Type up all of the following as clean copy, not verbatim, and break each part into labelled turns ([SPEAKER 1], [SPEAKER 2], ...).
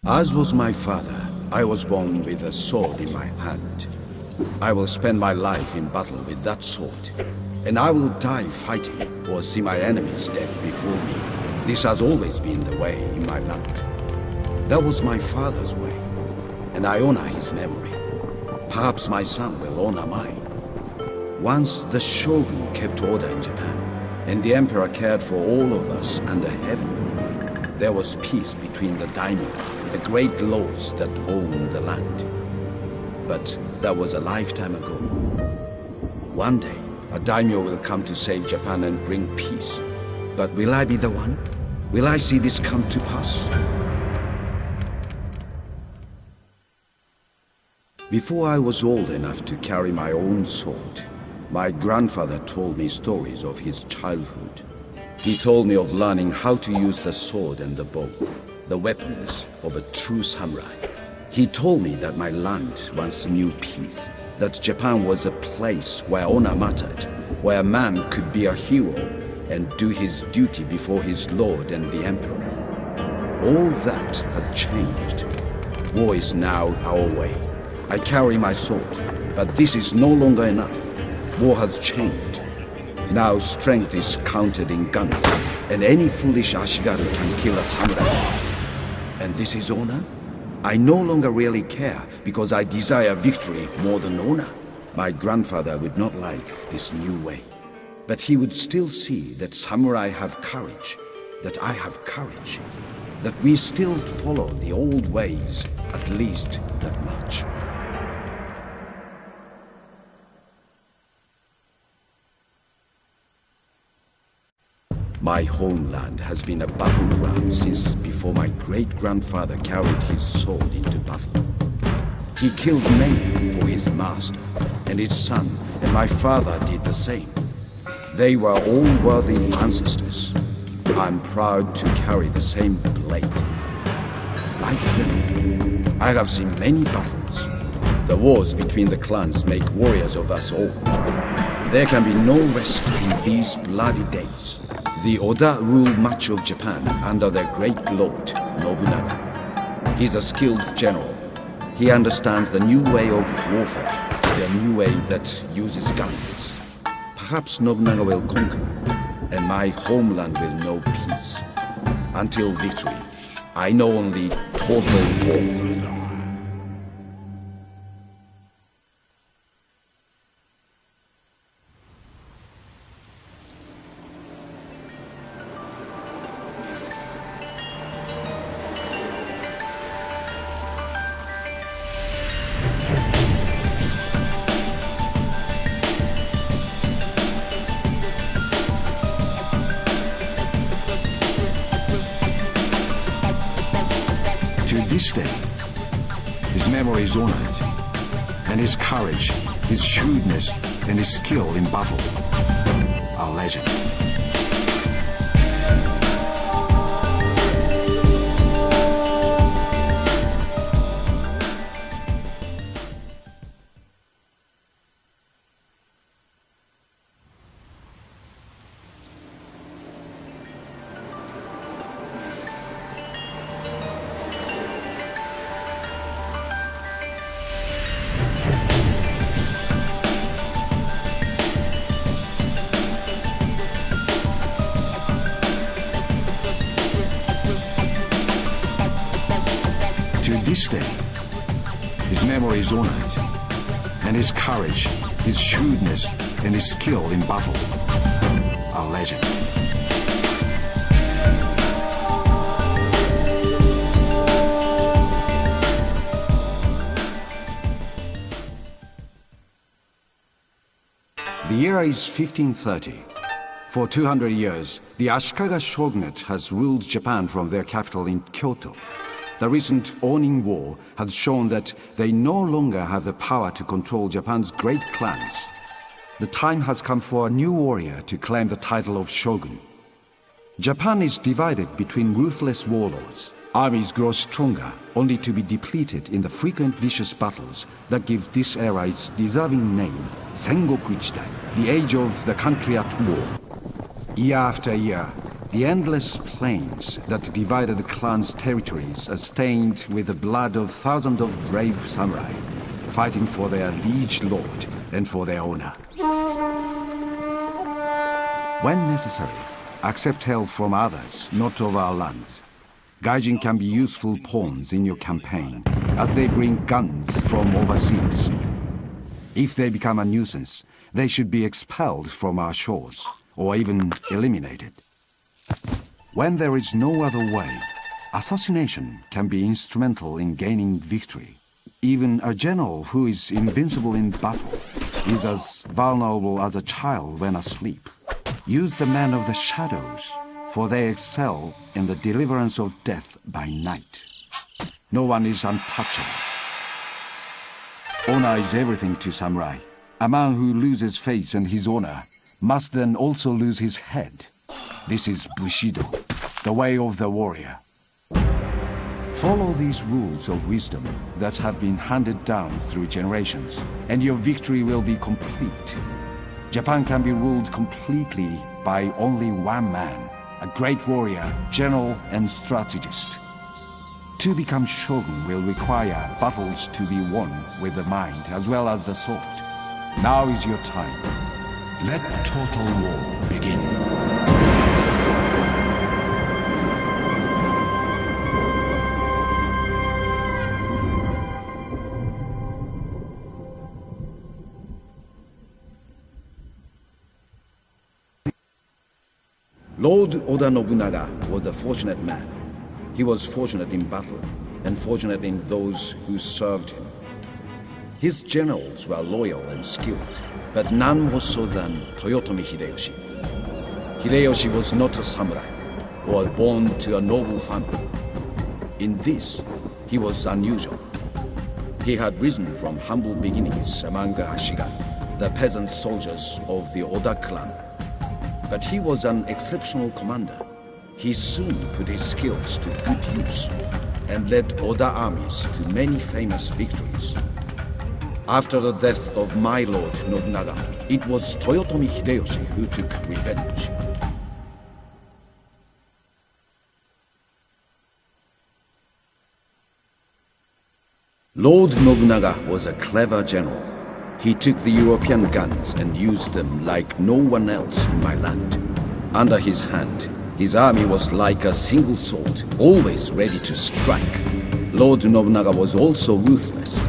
[SPEAKER 1] As was my father, I was born with a sword in my hand. I will spend my life in battle with that sword, and I will die fighting or see my enemies dead before me. This has always been the way in my land. That was my father's way, and I honor his memory. Perhaps my son will honor mine. Once the Shogun kept order in Japan, and the emperor cared for all of us under heaven. There was peace between the daimyo, the great lords that owned the land. But that was a lifetime ago. One day, a daimyo will come to save Japan and bring peace. But will I be the one? Will I see this come to pass? Before I was old enough to carry my own sword, my grandfather told me stories of his childhood. He told me of learning how to use the sword and the bow, the weapons of a true samurai. He told me that my land once knew peace, that Japan was a place where honor mattered, where a man could be a hero and do his duty before his lord and the emperor. All that had changed. War is now our way. I carry my sword, but this is no longer enough. War has changed. Now strength is counted in guns, and any foolish ashigaru can kill a samurai. And this is honor? I no longer really care, because I desire victory more than honor. My grandfather would not like this new way, but he would still see that samurai have courage, that I have courage, that we still follow the old ways, at least that much. My homeland has been a battleground since before my great-grandfather carried his sword into battle. He killed many for his master, and his son, and my father did the same. They were all worthy ancestors. I'm proud to carry the same blade. Like them, I have seen many battles. The wars between the clans make warriors of us all. There can be no rest in these bloody days. The Oda rule much of Japan under their great lord, Nobunaga. He's a skilled general. He understands the new way of warfare, the new way that uses guns. Perhaps Nobunaga will conquer, and my homeland will know peace. Until victory, I know only total war.
[SPEAKER 2] This day, his memory is honored, and his courage, his shrewdness, and his skill in battle are legend. This day, his memory is honored, and his courage, his shrewdness, and his skill in battle are legend. year is 1530. For 200 years, the Ashikaga shogunate has ruled Japan from their capital in Kyoto. The recent Onin War has shown that they no longer have the power to control Japan's great clans. The time has come for a new warrior to claim the title of shogun. Japan is divided between ruthless warlords. Armies grow stronger, only to be depleted in the frequent vicious battles that give this era its deserving name, Sengoku Jidai, the age of the country at war. Year after year, the endless plains that divided the clan's territories are stained with the blood of thousands of brave samurai, fighting for their liege lord and for their honor. When necessary, accept help from others, not of our lands. Gaijin can be useful pawns in your campaign, as they bring guns from overseas. If they become a nuisance, they should be expelled from our shores, or even eliminated. When there is no other way, assassination can be instrumental in gaining victory. Even a general who is invincible in battle is as vulnerable as a child when asleep. Use the men of the shadows, for they excel in the deliverance of death by night. No one is untouchable. Honor is everything to samurai. A man who loses faith and his honor must then also lose his head. This is Bushido, the way of the warrior. Follow these rules of wisdom that have been handed down through generations, and your victory will be complete. Japan can be ruled completely by only one man, a great warrior, general, and strategist. To become shogun will require battles to be won with the mind as well as the sword. Now is your time. Let total war begin.
[SPEAKER 1] Lord Oda Nobunaga was a fortunate man. He was fortunate in battle, and fortunate in those who served him. His generals were loyal and skilled, but none more so than Toyotomi Hideyoshi. Hideyoshi was not a samurai, or born to a noble family. In this, he was unusual. He had risen from humble beginnings among the Ashigaru, the peasant soldiers of the Oda clan. But he was an exceptional commander. He soon put his skills to good use and led Oda armies to many famous victories. After the death of my lord Nobunaga, it was Toyotomi Hideyoshi who took revenge. Lord Nobunaga was a clever general. He took the European guns and used them like no one else in my land. Under his hand, his army was like a single sword, always ready to strike. Lord Nobunaga was also ruthless.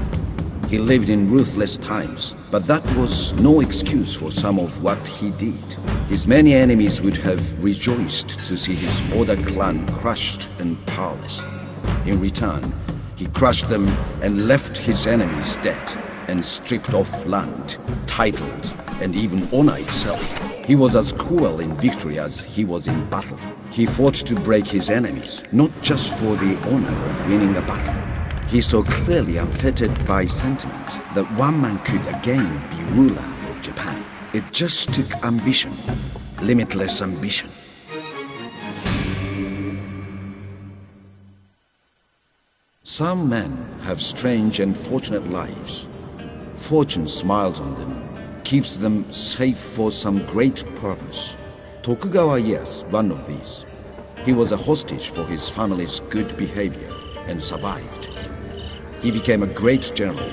[SPEAKER 1] He lived in ruthless times, but that was no excuse for some of what he did. His many enemies would have rejoiced to see his Oda clan crushed and powerless. In return, he crushed them and left his enemies dead, and stripped off land, titles, and even honor itself. He was as cruel in victory as he was in battle. He fought to break his enemies, not just for the honor of winning a battle. He saw clearly, unfettered by sentiment, that one man could again be ruler of Japan. It just took ambition, limitless ambition. Some men have strange and fortunate lives. Fortune smiles on them, keeps them safe for some great purpose. Tokugawa Ieyasu, one of these. He was a hostage for his family's good behavior and survived. He became a great general,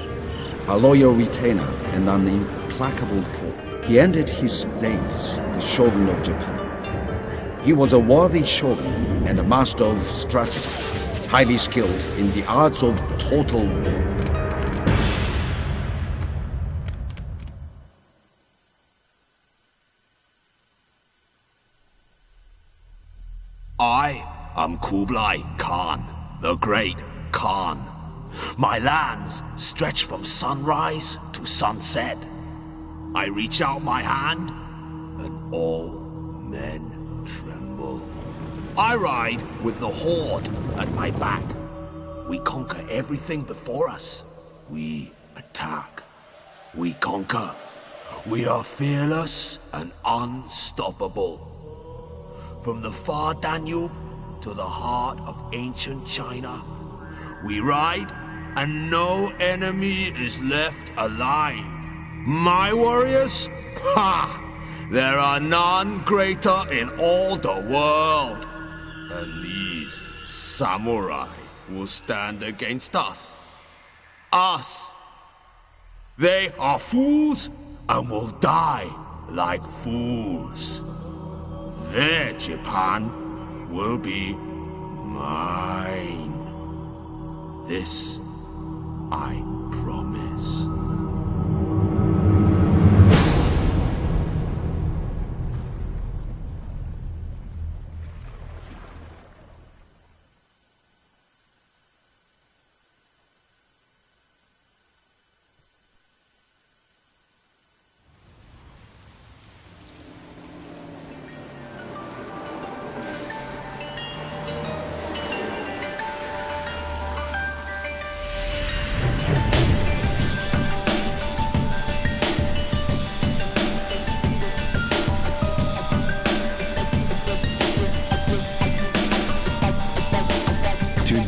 [SPEAKER 1] a loyal retainer, and an implacable foe. He ended his days the Shogun of Japan. He was a worthy shogun and a master of strategy, highly skilled in the arts of total war.
[SPEAKER 3] I am Kublai Khan, the Great Khan. My lands stretch from sunrise to sunset. I reach out my hand, and all men tremble. I ride with the horde at my back. We conquer everything before us. We attack. We conquer. We are fearless and unstoppable. From the far Danube to the heart of ancient China, we ride and no enemy is left alive. My warriors? Ha! There are none greater in all the world. And these samurai will stand against us. Us! They are fools and will die like fools. Their Japan will be mine. This I promise.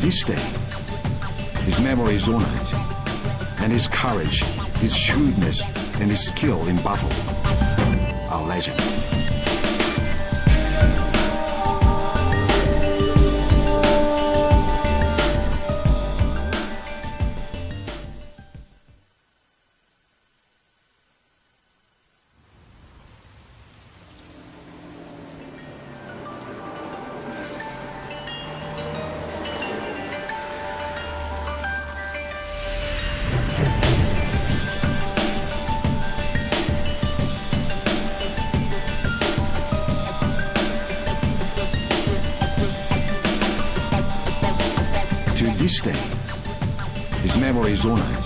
[SPEAKER 2] This day, his memory is honored, and his courage, his shrewdness, and his skill in battle are legend. This day, his memory is honored,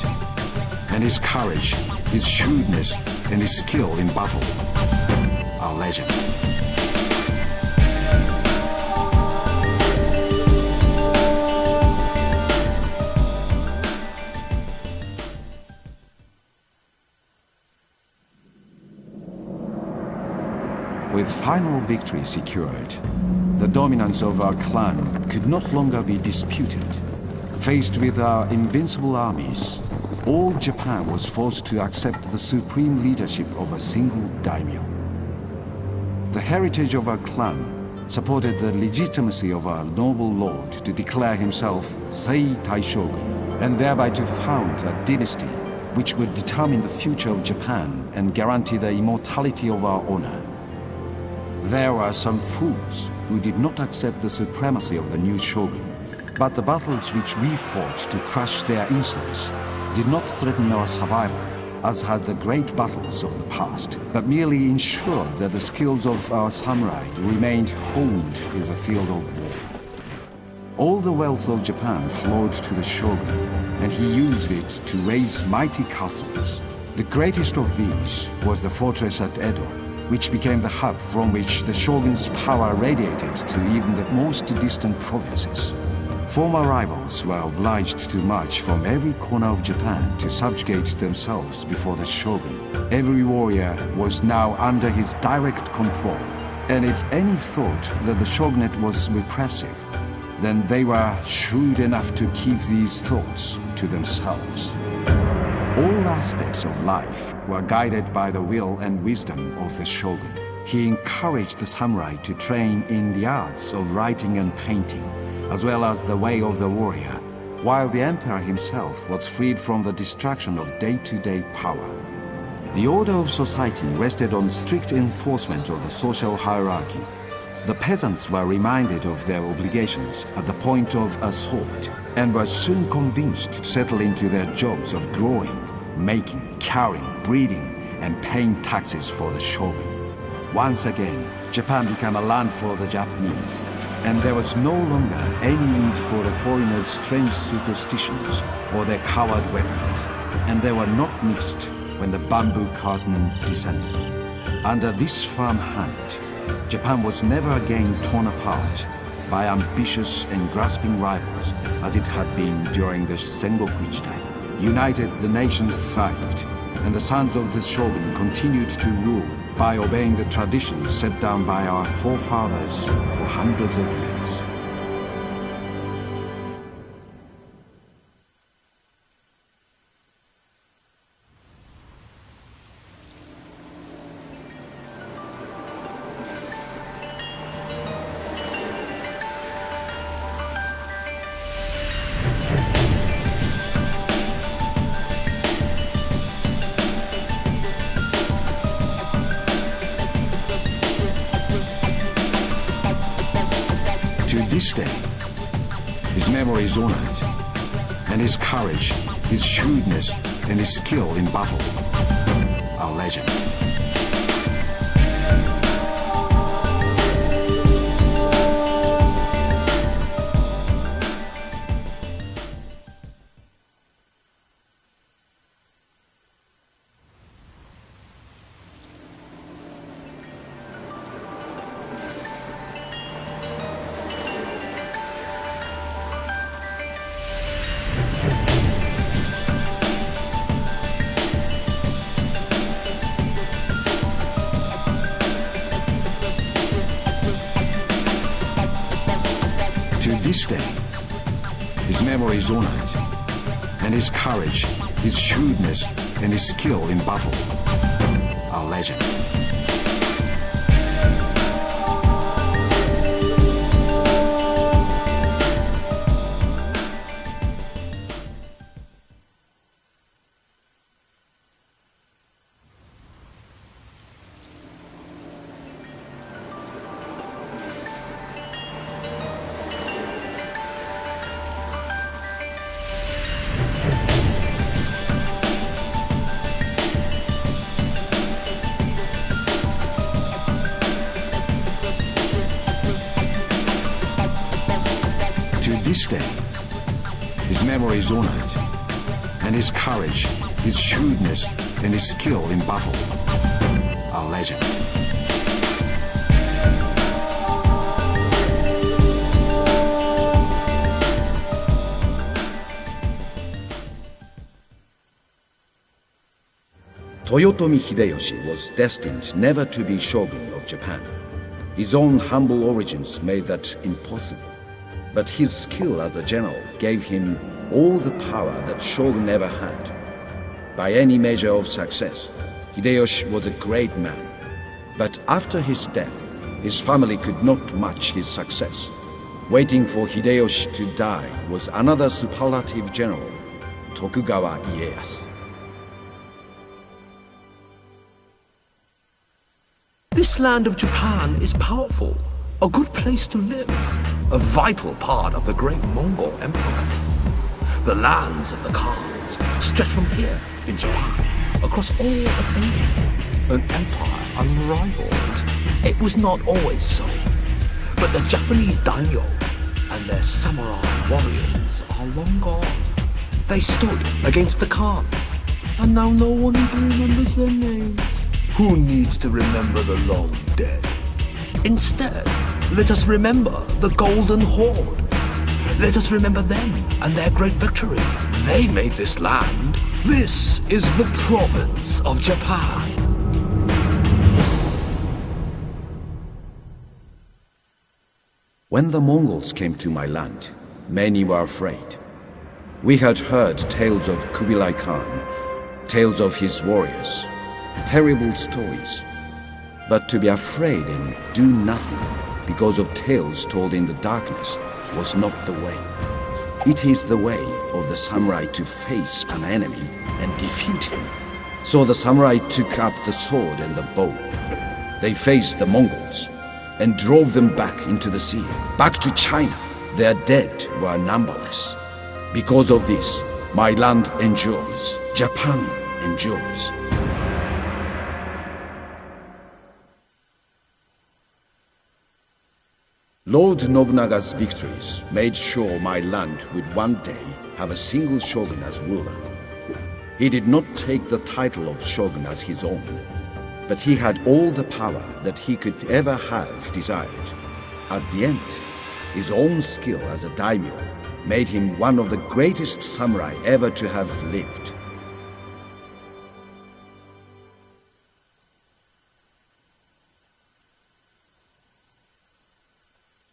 [SPEAKER 2] and his courage, his shrewdness, and his skill in battle are legend. With final victory secured, the dominance of our clan could not longer be disputed. Faced with our invincible armies, all Japan was forced to accept the supreme leadership of a single daimyo. The heritage of our clan supported the legitimacy of our noble lord to declare himself Sei Taishogun, and thereby to found a dynasty which would determine the future of Japan and guarantee the immortality of our honor. There were some fools who did not accept the supremacy of the new shogun, but the battles which we fought to crush their insolence did not threaten our survival, as had the great battles of the past, but merely ensured that the skills of our samurai remained honed in the field of war. All the wealth of Japan flowed to the shogun, and he used it to raise mighty castles. The greatest of these was the fortress at Edo, which became the hub from which the shogun's power radiated to even the most distant provinces. Former rivals were obliged to march from every corner of Japan to subjugate themselves before the shogun. Every warrior was now under his direct control, and if any thought that the shogunate was repressive, then they were shrewd enough to keep these thoughts to themselves. All aspects of life were guided by the will and wisdom of the shogun. He encouraged the samurai to train in the arts of writing and painting, as well as the way of the warrior, while the emperor himself was freed from the distraction of day-to-day power. The order of society rested on strict enforcement of the social hierarchy. The peasants were reminded of their obligations at the point of a sword, and were soon convinced to settle into their jobs of growing, making, carrying, breeding, and paying taxes for the shogun. Once again, Japan became a land for the Japanese, and there was no longer any need for the foreigners' strange superstitions or their coward weapons, and they were not missed when the bamboo curtain descended. Under this firm hand, Japan was never again torn apart by ambitious and grasping rivals as it had been during the Sengoku time. United, the nation thrived, and the sons of the Shogun continued to rule by obeying the traditions set down by our forefathers for hundreds of years. To this day, his memory is honored, and his courage, his shrewdness, and his skill in battle are legend. To this day, his memory is honored, and his courage, his shrewdness, and his skill in battle are legend. To this day, his memory is honored, and his courage, his shrewdness, and his skill in battle are legend.
[SPEAKER 1] Toyotomi Hideyoshi was destined never to be shogun of Japan. His own humble origins made that impossible. But his skill as a general gave him all the power that Shogun ever had. By any measure of success, Hideyoshi was a great man. But after his death, his family could not match his success. Waiting for Hideyoshi to die was another superlative general, Tokugawa Ieyasu.
[SPEAKER 3] This land of Japan is powerful, a good place to live, a vital part of the great Mongol Empire. The lands of the Khans stretch from here in Japan across all of Asia, an empire unrivaled. It was not always so, but the Japanese daimyo and their samurai warriors are long gone. They stood against the Khans, and now no one even remembers their names. Who needs to remember the long dead? Instead, let us remember the Golden Horde. Let us remember them and their great victory. They made this land. This is the province of Japan.
[SPEAKER 1] When the Mongols came to my land, many were afraid. We had heard tales of Kubilai Khan, tales of his warriors, terrible stories. But to be afraid and do nothing because of tales told in the darkness was not the way. It is the way of the samurai to face an enemy and defeat him. So the samurai took up the sword and the bow. They faced the Mongols and drove them back into the sea, back to China. Their dead were numberless. Because of this, my land endures, Japan endures. Lord Nobunaga's victories made sure my land would one day have a single shogun as ruler. He did not take the title of Shogun as his own, but he had all the power that he could ever have desired. At the end, his own skill as a daimyo made him one of the greatest samurai ever to have lived.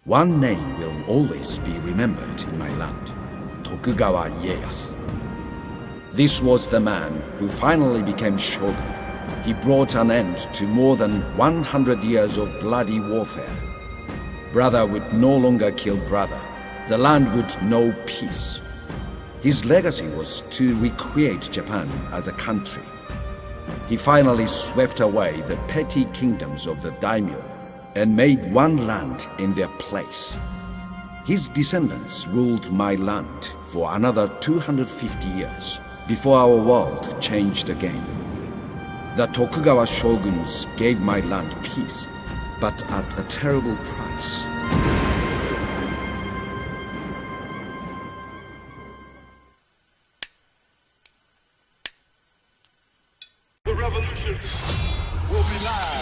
[SPEAKER 1] One name will always be remembered in my land, Tokugawa Ieyasu. This was the man who finally became Shogun. He brought an end to more than 100 years of bloody warfare. Brother would no longer kill brother. The land would know peace. His legacy was to recreate Japan as a country. He finally swept away the petty kingdoms of the daimyo and made one land in their place. His descendants ruled my land for another 250 years before our world changed again. The Tokugawa shoguns gave my land peace, but at a terrible price.
[SPEAKER 4] The revolution will be live.